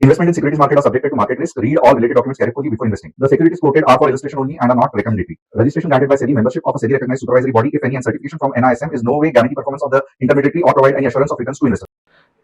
Investment in securities market are subjected to market risk. Read all related documents carefully before investing. The securities quoted are for illustration only and are not recommendatory. Registration granted by SEBI. Membership of a SEBI recognized supervisory body, if any, and certification from NISM is no way guarantee performance of the intermediary or provide any assurance of returns to investors.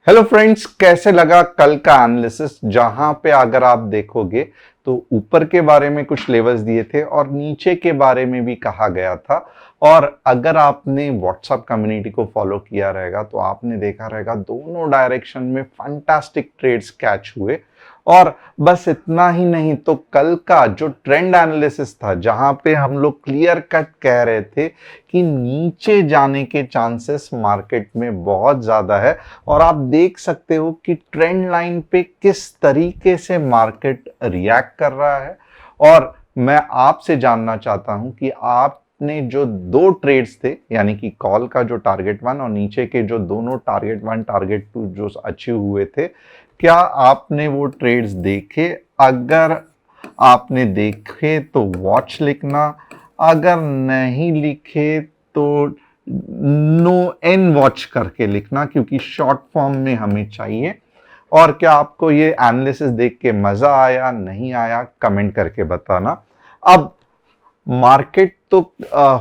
Hello friends, कैसे लगा कल का analysis? जहां पे अगर आप देखोगे तो ऊपर के बारे में कुछ लेवल्स दिए थे और नीचे के बारे में भी कहा गया था। और अगर आपने व्हाट्सएप कम्युनिटी को फॉलो किया रहेगा तो आपने देखा रहेगा दोनों डायरेक्शन में फैंटास्टिक ट्रेड्स कैच हुए। और बस इतना ही नहीं, तो कल का जो ट्रेंड एनालिसिस था जहां पे हम लोग क्लियर कट कह रहे थे कि नीचे जाने के चांसेस मार्केट में बहुत ज्यादा है, और आप देख सकते हो कि ट्रेंड लाइन पे किस तरीके से मार्केट रिएक्ट कर रहा है। और मैं आपसे जानना चाहता हूं कि आपने जो दो ट्रेड्स थे, यानी कि कॉल का जो टारगेट 1 और नीचे के जो दोनों टारगेट 1 टारगेट 2 जो अचीव हुए थे, क्या आपने वो ट्रेड्स देखे? अगर आपने देखे तो वॉच लिखना, अगर नहीं लिखे तो नो एन वॉच करके लिखना, क्योंकि शॉर्ट फॉर्म में हमें चाहिए। और क्या आपको ये एनालिसिस देख के मजा आया, नहीं आया, कमेंट करके बताना। अब मार्केट तो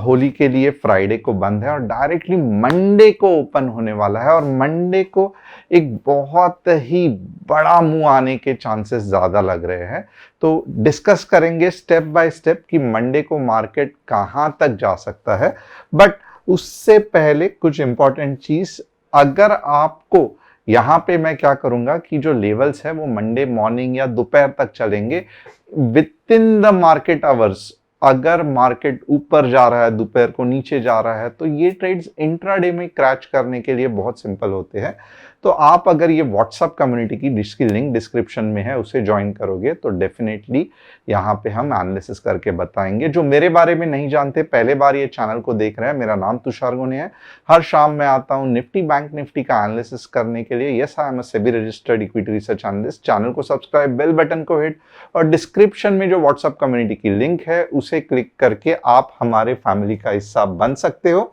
होली के लिए फ्राइडे को बंद है और डायरेक्टली मंडे को ओपन होने वाला है, और मंडे को एक बहुत ही बड़ा मूव आने के चांसेस ज्यादा लग रहे हैं। तो डिस्कस करेंगे स्टेप बाय स्टेप कि मंडे को मार्केट कहां तक जा सकता है। बट उससे पहले कुछ इंपॉर्टेंट चीज, अगर आपको यहां पे मैं क्या करूंगा कि जो लेवल्स है वो मंडे मॉर्निंग या दोपहर तक चलेंगे with in the market hours. अगर मार्केट ऊपर जा रहा है, दोपहर को नीचे जा रहा है, तो ये ट्रेड्स इंट्राडे में क्रैच करने के लिए बहुत सिंपल होते हैं। तो आप अगर ये व्हाट्सएप कम्युनिटी की जिसकी लिंक डिस्क्रिप्शन में है उसे ज्वाइन करोगे तो डेफिनेटली यहाँ पे हम एनालिसिस करके बताएंगे। जो मेरे बारे में नहीं जानते, पहले बार ये चैनल को देख रहे हैं, मेरा नाम तुषार गुने है। हर शाम मैं आता हूँ निफ्टी बैंक निफ्टी का एनालिसिस करने के लिए। Yes, I am a SEBI registered equity research analyst. Channel को सब्सक्राइब, बेल बटन को हिट, और डिस्क्रिप्शन में जो व्हाट्सएप कम्युनिटी की लिंक है उसे क्लिक करके आप हमारे फैमिली का हिस्सा बन सकते हो।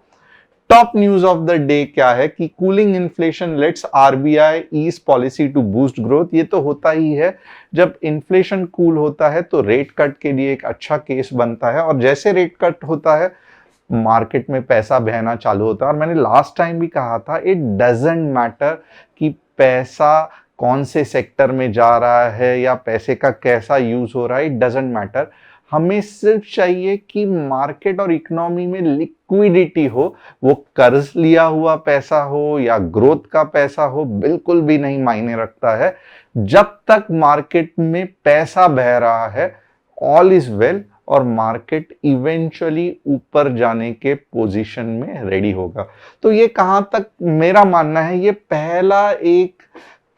Top news of the day क्या है कि cooling inflation lets RBI ease policy to boost growth. ये तो होता ही है, जब इन्फ्लेशन कूल होता है तो रेट कट के लिए एक अच्छा केस बनता है, और जैसे रेट कट होता है मार्केट में पैसा बहना चालू होता है। और मैंने लास्ट टाइम भी कहा था, इट डजंट मैटर कि पैसा कौन से सेक्टर में जा रहा है या पैसे का कैसा यूज हो रहा है, इट डजंट मैटर। हमें सिर्फ चाहिए कि मार्केट और इकोनॉमी में लिक्विडिटी हो। वो कर्ज लिया हुआ पैसा हो या ग्रोथ का पैसा हो, बिल्कुल भी नहीं मायने रखता है। जब तक मार्केट में पैसा बह रहा है, ऑल इज वेल, और मार्केट इवेंचुअली ऊपर जाने के पोजीशन में रेडी होगा। तो ये कहां तक मेरा मानना है, ये पहला एक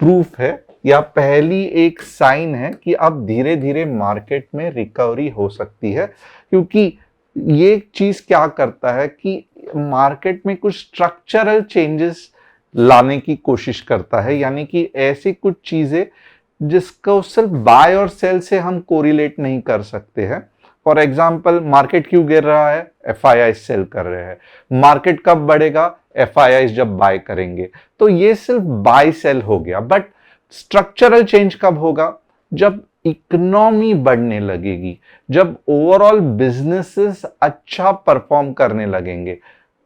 प्रूफ है या पहली एक साइन है कि अब धीरे धीरे मार्केट में रिकवरी हो सकती है। क्योंकि ये चीज क्या करता है कि मार्केट में कुछ स्ट्रक्चरल चेंजेस लाने की कोशिश करता है, यानी कि ऐसी कुछ चीजें जिसको सिर्फ बाय और सेल से हम कोरिलेट नहीं कर सकते हैं। फॉर एग्जाम्पल, मार्केट क्यों गिर रहा है? एफआईआई सेल कर रहे हैं। मार्केट कब बढ़ेगा? एफआईआई जब बाय करेंगे। तो ये सिर्फ बाय सेल हो गया। बट स्ट्रक्चरल चेंज कब होगा? जब इकोनॉमी बढ़ने लगेगी, जब ओवरऑल बिजनेसेस अच्छा परफॉर्म करने लगेंगे।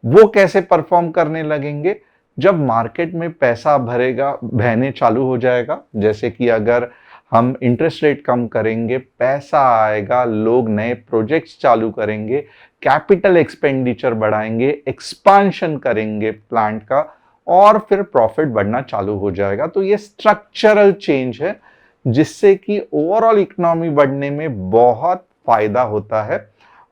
वो कैसे परफॉर्म करने लगेंगे? जब मार्केट में पैसा भरेगा, बहने चालू हो जाएगा। जैसे कि अगर हम इंटरेस्ट रेट कम करेंगे, पैसा आएगा, लोग नए प्रोजेक्ट्स चालू करेंगे, कैपिटल एक्सपेंडिचर बढ़ाएंगे, एक्सपांशन करेंगे प्लांट का, और फिर प्रॉफिट बढ़ना चालू हो जाएगा। तो ये स्ट्रक्चरल चेंज है जिससे कि ओवरऑल इकोनॉमी बढ़ने में बहुत फायदा होता है।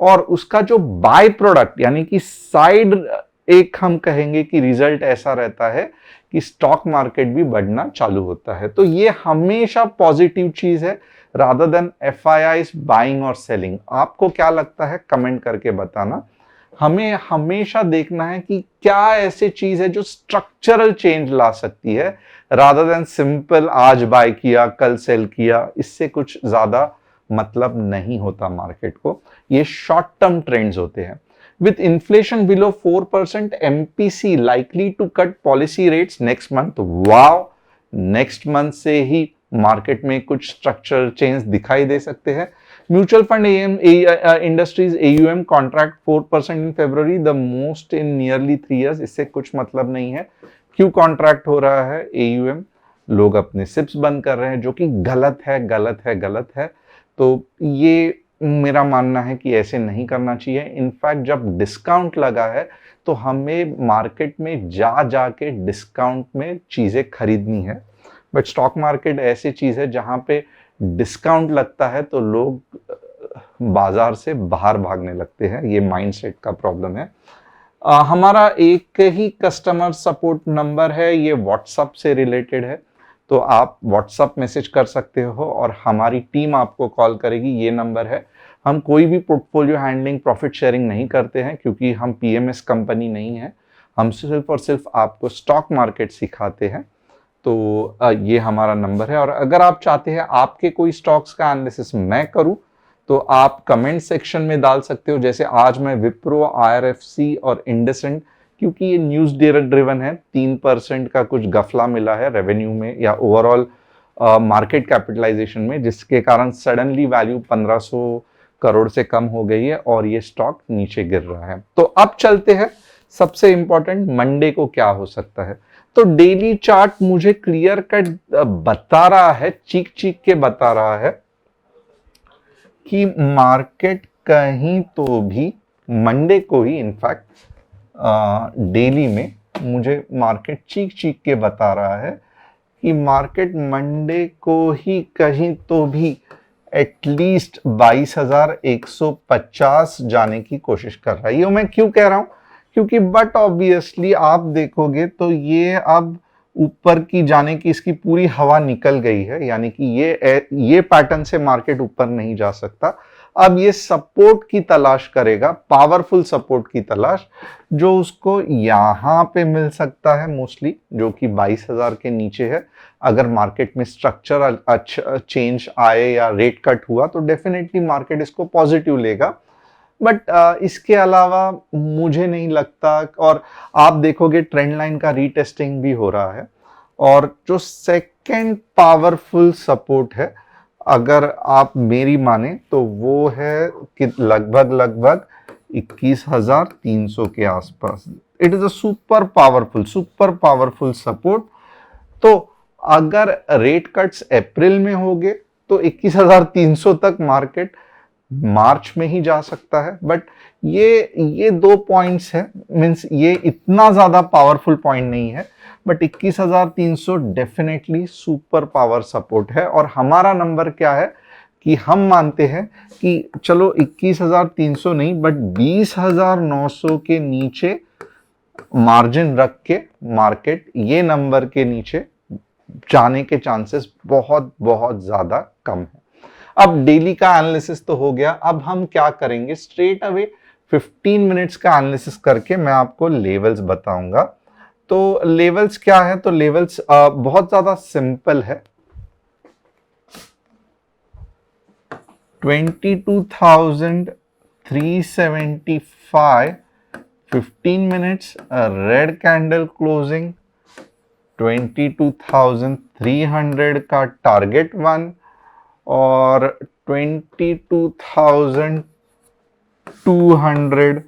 और उसका जो बाय प्रोडक्ट यानी कि साइड एक हम कहेंगे कि रिजल्ट ऐसा रहता है कि स्टॉक मार्केट भी बढ़ना चालू होता है। तो ये हमेशा पॉजिटिव चीज है रादर देन एफआईआई बाइंग और सेलिंग। आपको क्या लगता है? कमेंट करके बताना। हमें हमेशा देखना है कि क्या ऐसी चीज है जो स्ट्रक्चरल चेंज ला सकती है, रादर देन सिंपल आज बाय किया कल सेल किया। इससे कुछ ज्यादा मतलब नहीं होता मार्केट को। ये शॉर्ट टर्म ट्रेंड्स होते हैं। With inflation below 4%, MPC likely to cut policy rates next month. Wow! Next month से ही मार्केट में कुछ स्ट्रक्चरल चेंज दिखाई दे सकते हैं। Mutual fund industries AUM contract 4% in February, the most in nearly 3 years। इससे कुछ मतलब नहीं है। क्यों कॉन्ट्रैक्ट हो रहा है AUM? लोग अपने सिप्स बंद कर रहे हैं, जो कि गलत है, गलत है, गलत है। तो ये मेरा मानना है कि ऐसे नहीं करना चाहिए। इनफैक्ट जब डिस्काउंट लगा है तो हमें मार्केट में जा के डिस्काउंट में चीजें खरीदनी है। बट स्टॉक मार्केट ऐसी चीज है जहां पे डिस्काउंट लगता है तो लोग बाजार से बाहर भागने लगते हैं। ये माइंडसेट का प्रॉब्लम है। हमारा एक ही कस्टमर सपोर्ट नंबर है, ये व्हाट्सएप से रिलेटेड है। तो आप व्हाट्सएप मैसेज कर सकते हो और हमारी टीम आपको कॉल करेगी। ये नंबर है। हम कोई भी पोर्टफोलियो हैंडलिंग, प्रॉफिट शेयरिंग नहीं करते हैं, क्योंकि हम PMS कंपनी नहीं है। हम सिर्फ और सिर्फ आपको स्टॉक मार्केट सिखाते हैं। तो ये हमारा नंबर है। और अगर आप चाहते हैं आपके कोई स्टॉक्स का एनालिसिस मैं करूं, तो आप कमेंट सेक्शन में डाल सकते हो। जैसे आज मैं विप्रो, IRFC और इंडसइंड, क्योंकि ये न्यूज ड्रिवन है, 3% का कुछ गफला मिला है रेवेन्यू में या ओवरऑल मार्केट कैपिटलाइजेशन में, जिसके कारण सडनली वैल्यू 1500 करोड़ से कम हो गई है और ये स्टॉक नीचे गिर रहा है। तो अब चलते हैं, सबसे इंपॉर्टेंट मंडे को क्या हो सकता है। तो डेली चार्ट मुझे क्लियर कट बता रहा है, चीख के बता रहा है कि मार्केट कहीं तो भी मंडे को ही, इनफैक्ट डेली में मुझे मार्केट चीख के बता रहा है कि मार्केट मंडे को ही कहीं तो भी एटलीस्ट 22,150 जाने की कोशिश कर रहा है। ये मैं क्यों कह रहा हूं? क्योंकि बट ऑब्वियसली आप देखोगे तो ये अब ऊपर की जाने की इसकी पूरी हवा निकल गई है, यानी कि ये पैटर्न से मार्केट ऊपर नहीं जा सकता। अब ये सपोर्ट की तलाश करेगा, पावरफुल सपोर्ट की तलाश, जो उसको यहां पे मिल सकता है मोस्टली, जो कि 22,000 के नीचे है। अगर मार्केट में स्ट्रक्चर अच्छा चेंज आए या रेट कट हुआ तो डेफिनेटली मार्केट इसको पॉजिटिव लेगा। बट इसके अलावा मुझे नहीं लगता। और आप देखोगे ट्रेंड लाइन का रीटेस्टिंग भी हो रहा है। और जो सेकंड पावरफुल सपोर्ट है, अगर आप मेरी माने, तो वो है कि लगभग 21,300 के आसपास। It is a super powerful support. तो अगर रेट कट्स अप्रैल में होंगे तो 21,300 तक मार्केट मार्च में ही जा सकता है। बट ये 2 पॉइंट्स है, मींस ये इतना ज्यादा पावरफुल पॉइंट नहीं है। But 21,300 definitely super power support है। और हमारा नंबर क्या है कि हम मानते हैं कि चलो 21,300 नहीं, बट 20,900 के नीचे मार्जिन रख के मार्केट ये नंबर के नीचे जाने के चांसेस बहुत ज्यादा कम है। अब डेली का एनालिसिस तो हो गया। अब हम क्या करेंगे, स्ट्रेट अवे 15 मिनट्स का एनालिसिस करके मैं आपको लेवल्स बताऊंगा। तो लेवल्स क्या है? तो लेवल्स बहुत ज्यादा सिंपल है। 22,375 15 मिनट्स रेड कैंडल क्लोजिंग, 22,300 का टारगेट 1 और 22,200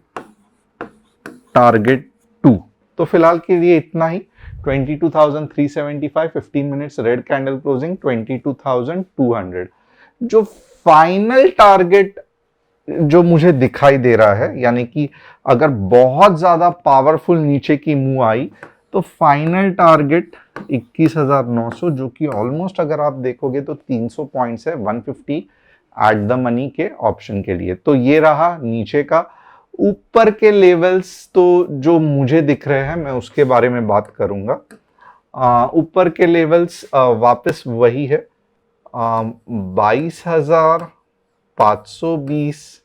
टारगेट 2। तो फिलहाल के लिए इतना ही। 22,375 15 मिनट्स रेड कैंडल क्लोजिंग, 22,200। जो फाइनल टारगेट जो मुझे दिखाई दे रहा है, यानी कि अगर बहुत ज्यादा पावरफुल नीचे की मूव आई तो फाइनल टारगेट 21,900, जो कि ऑलमोस्ट अगर आप देखोगे तो 300 पॉइंट्स है, 150 एट द मनी के ऑप्शन के लिए। तो ये रहा नीचे का। ऊपर के लेवल्स तो जो मुझे दिख रहे हैं मैं उसके बारे में बात करूंगा। ऊपर के लेवल्स वापस वही है, 22,520।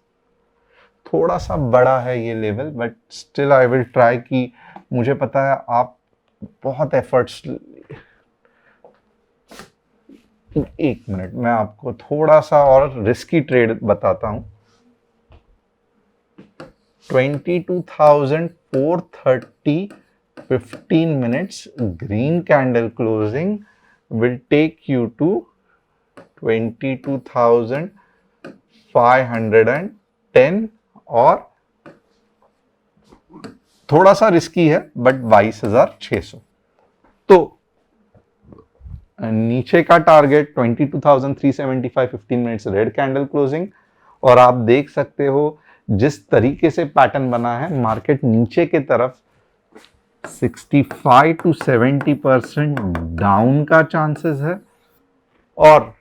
थोड़ा सा बड़ा है ये level, but still I will try कि मुझे पता है आप बहुत एफर्ट्स। एक मिनट, मैं आपको थोड़ा सा और रिस्की ट्रेड बताता हूं। 22,430 15 minutes green candle closing will take you to 22,510 और थोड़ा सा रिस्की है बट 22,600। तो नीचे का target 22,375 15 minutes red candle closing, और आप देख सकते हो जिस तरीके से पैटर्न बना है, मार्केट नीचे के तरफ 65 to 70% डाउन का चांसेस है और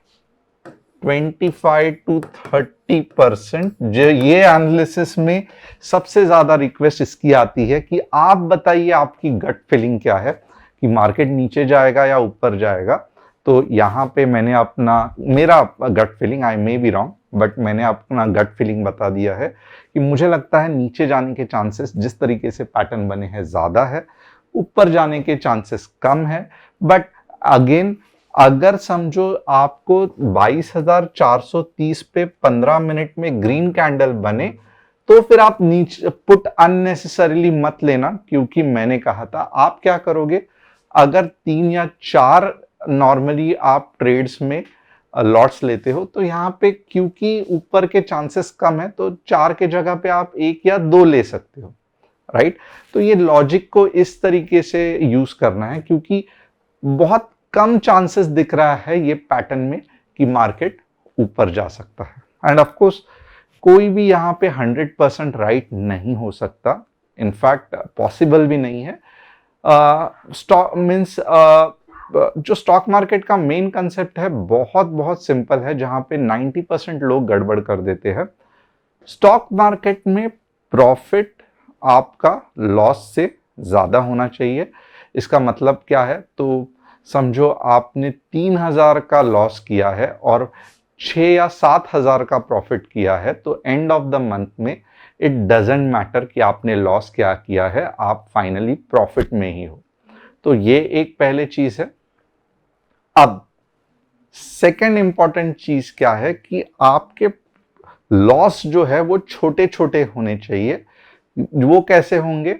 25 to 30%। जो ये एनालिसिस में सबसे ज्यादा रिक्वेस्ट इसकी आती है कि आप बताइए आपकी गट फीलिंग क्या है कि मार्केट नीचे जाएगा या ऊपर जाएगा। तो यहाँ पे मैंने मेरा gut feeling, I may be wrong, but मैंने अपना गट फीलिंग बता दिया है कि मुझे लगता है नीचे जाने के चांसेस जिस तरीके से पैटर्न बने हैं ज्यादा है, ऊपर जाने के चांसेस कम है। बट अगेन अगर समझो आपको 22,430 पे 15 मिनट में ग्रीन कैंडल बने तो फिर आप नीचे पुट अननेसेसरीली मत लेना, क्योंकि मैंने कहा था आप क्या करोगे, अगर 3 या 4 नॉर्मली आप ट्रेड्स में लॉट्स लेते हो तो यहाँ पे क्योंकि ऊपर के चांसेस कम है तो 4 के जगह पे आप 1 या 2 ले सकते हो, राइट। तो ये लॉजिक को इस तरीके से यूज करना है, क्योंकि बहुत कम चांसेस दिख रहा है ये पैटर्न में कि मार्केट ऊपर जा सकता है। एंड ऑफ कोर्स कोई भी यहाँ पे 100% राइट नहीं हो सकता, इनफैक्ट पॉसिबल भी नहीं है। स्टॉक मींस जो स्टॉक मार्केट का मेन कंसेप्ट है बहुत बहुत सिंपल है, जहां पे 90% लोग गड़बड़ कर देते हैं। स्टॉक मार्केट में प्रॉफिट आपका लॉस से ज्यादा होना चाहिए। इसका मतलब क्या है, तो समझो आपने 3,000 का लॉस किया है और 6 या 7,000 का प्रॉफिट किया है, तो एंड ऑफ द मंथ में इट डजेंट मैटर कि आपने लॉस क्या किया है, आप फाइनली प्रॉफिट में ही हो। तो ये एक पहले चीज है। अब सेकेंड इंपॉर्टेंट चीज क्या है कि आपके लॉस जो है वो छोटे छोटे होने चाहिए। वो कैसे होंगे,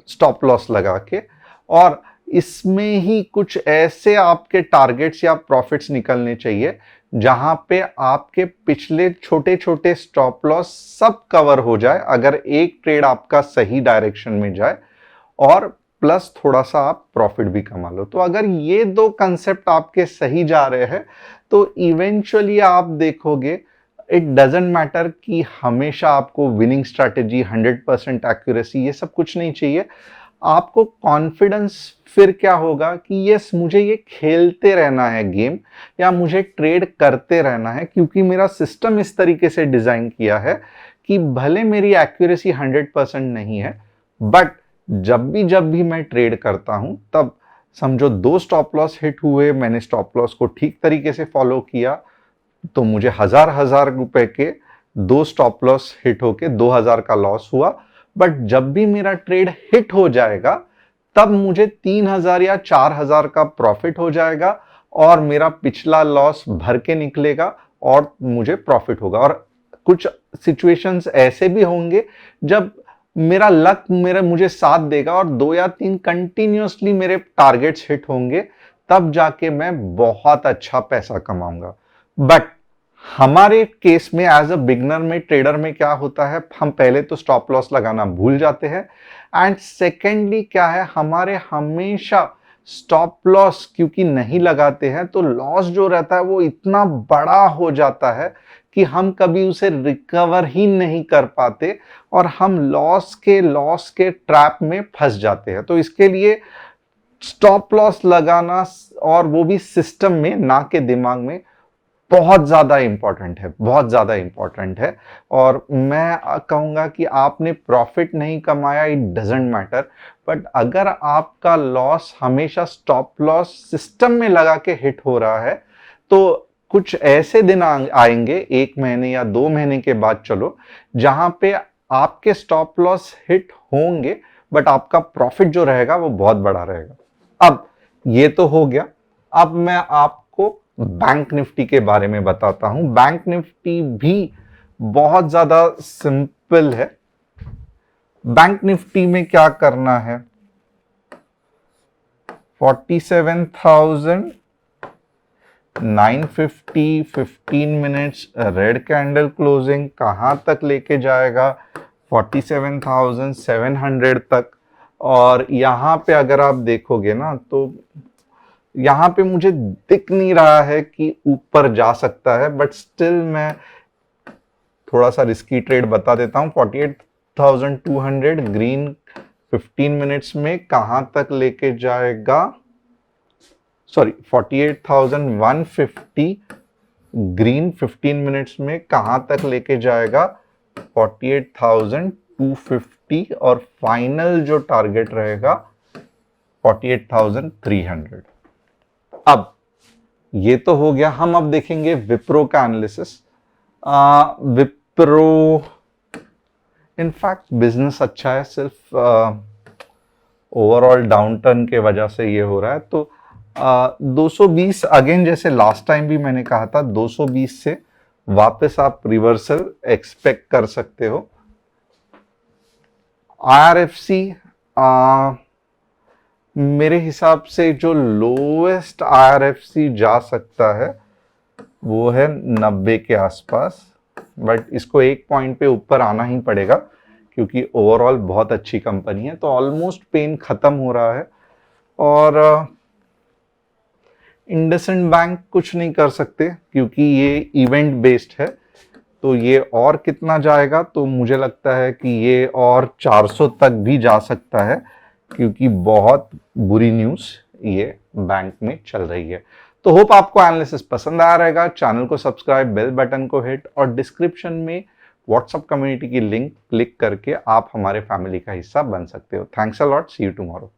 स्टॉप लॉस लगा के, और इसमें ही कुछ ऐसे आपके टारगेट्स या प्रॉफिट्स निकलने चाहिए जहां पे आपके पिछले छोटे छोटे स्टॉप लॉस सब कवर हो जाए, अगर एक ट्रेड आपका सही डायरेक्शन में जाए और प्लस थोड़ा सा आप प्रॉफिट भी कमा लो। तो अगर ये दो कंसेप्ट आपके सही जा रहे हैं तो इवेंचुअली आप देखोगे इट डजेंट मैटर कि हमेशा आपको विनिंग स्ट्रैटेजी 100% एक्यूरेसी ये सब कुछ नहीं चाहिए। आपको कॉन्फिडेंस फिर क्या होगा कि यस मुझे ये खेलते रहना है गेम, या मुझे ट्रेड करते रहना है, क्योंकि मेरा सिस्टम इस तरीके से डिजाइन किया है कि भले मेरी एक्यूरेसी 100% नहीं है, बट जब भी मैं ट्रेड करता हूं तब समझो 2 स्टॉप लॉस हिट हुए, मैंने स्टॉप लॉस को ठीक तरीके से फॉलो किया तो मुझे हजार रुपए के 2 स्टॉप लॉस हिट होके 2,000 का लॉस हुआ। बट जब भी मेरा ट्रेड हिट हो जाएगा तब मुझे 3,000 या 4,000 का प्रॉफिट हो जाएगा और मेरा पिछला लॉस भर के निकलेगा और मुझे प्रॉफिट होगा। और कुछ सिचुएशंस ऐसे भी होंगे जब मेरा लक मुझे साथ देगा और 2 या 3 कंटिन्यूअसली मेरे टारगेट्स हिट होंगे, तब जाके मैं बहुत अच्छा पैसा कमाऊंगा। बट हमारे केस में एज अ बिगनर में, ट्रेडर में क्या होता है, हम पहले तो स्टॉप लॉस लगाना भूल जाते हैं, एंड सेकेंडली क्या है, हमारे हमेशा स्टॉप लॉस क्योंकि नहीं लगाते हैं तो लॉस जो रहता है वो इतना बड़ा हो जाता है कि हम कभी उसे रिकवर ही नहीं कर पाते और हम लॉस के ट्रैप में फंस जाते हैं। तो इसके लिए स्टॉप लॉस लगाना, और वो भी सिस्टम में ना के दिमाग में, बहुत ज्यादा इंपॉर्टेंट है, बहुत ज्यादा इंपॉर्टेंट है। और मैं कहूंगा कि आपने प्रॉफिट नहीं कमाया, इट डजेंट मैटर, बट अगर आपका लॉस हमेशा स्टॉप लॉस सिस्टम में लगा के हिट हो रहा है तो कुछ ऐसे दिन आएंगे 1 महीने या 2 महीने के बाद चलो, जहां पे आपके स्टॉप लॉस हिट होंगे बट आपका प्रॉफिट जो रहेगा वो बहुत बड़ा रहेगा। अब ये तो हो गया। अब मैं आपको बैंक निफ्टी के बारे में बताता हूं। बैंक निफ्टी भी बहुत ज्यादा सिंपल है। बैंक निफ्टी में क्या करना है, 47,000 950 15 मिनट्स रेड कैंडल क्लोजिंग कहाँ तक लेके जाएगा, 47,700 तक। और यहाँ पे अगर आप देखोगे ना तो यहाँ पे मुझे दिख नहीं रहा है कि ऊपर जा सकता है, बट स्टिल मैं थोड़ा सा रिस्की ट्रेड बता देता हूँ। 48,200 ग्रीन 15 मिनट्स में कहाँ तक लेके जाएगा, सॉरी 48,150 ग्रीन 15 मिनट्स में कहां तक लेके जाएगा, 48,250 और फाइनल जो टारगेट रहेगा 48,300। अब ये तो हो गया, हम अब देखेंगे विप्रो का एनालिसिस। विप्रो इनफैक्ट बिजनेस अच्छा है, सिर्फ ओवरऑल डाउनटर्न के वजह से ये हो रहा है। तो 220 अगेन, जैसे लास्ट टाइम भी मैंने कहा था, 220 से वापस आप रिवर्सल एक्सपेक्ट कर सकते हो। IRFC मेरे हिसाब से जो लोएस्ट IRFC जा सकता है वो है 90 के आसपास, बट इसको एक पॉइंट पे ऊपर आना ही पड़ेगा क्योंकि ओवरऑल बहुत अच्छी कंपनी है। तो ऑलमोस्ट पेन खत्म हो रहा है और इंडसइंड बैंक कुछ नहीं कर सकते क्योंकि ये इवेंट बेस्ड है। तो ये और कितना जाएगा, तो मुझे लगता है कि ये और 400 तक भी जा सकता है क्योंकि बहुत बुरी न्यूज़ ये बैंक में चल रही है। तो होप आपको एनालिसिस पसंद आया रहेगा। चैनल को सब्सक्राइब, बेल बटन को हिट और डिस्क्रिप्शन में व्हाट्सएप कम्युनिटी की लिंक क्लिक करके आप हमारे फैमिली का हिस्सा बन सकते हो। Thanks a lot, see you tomorrow.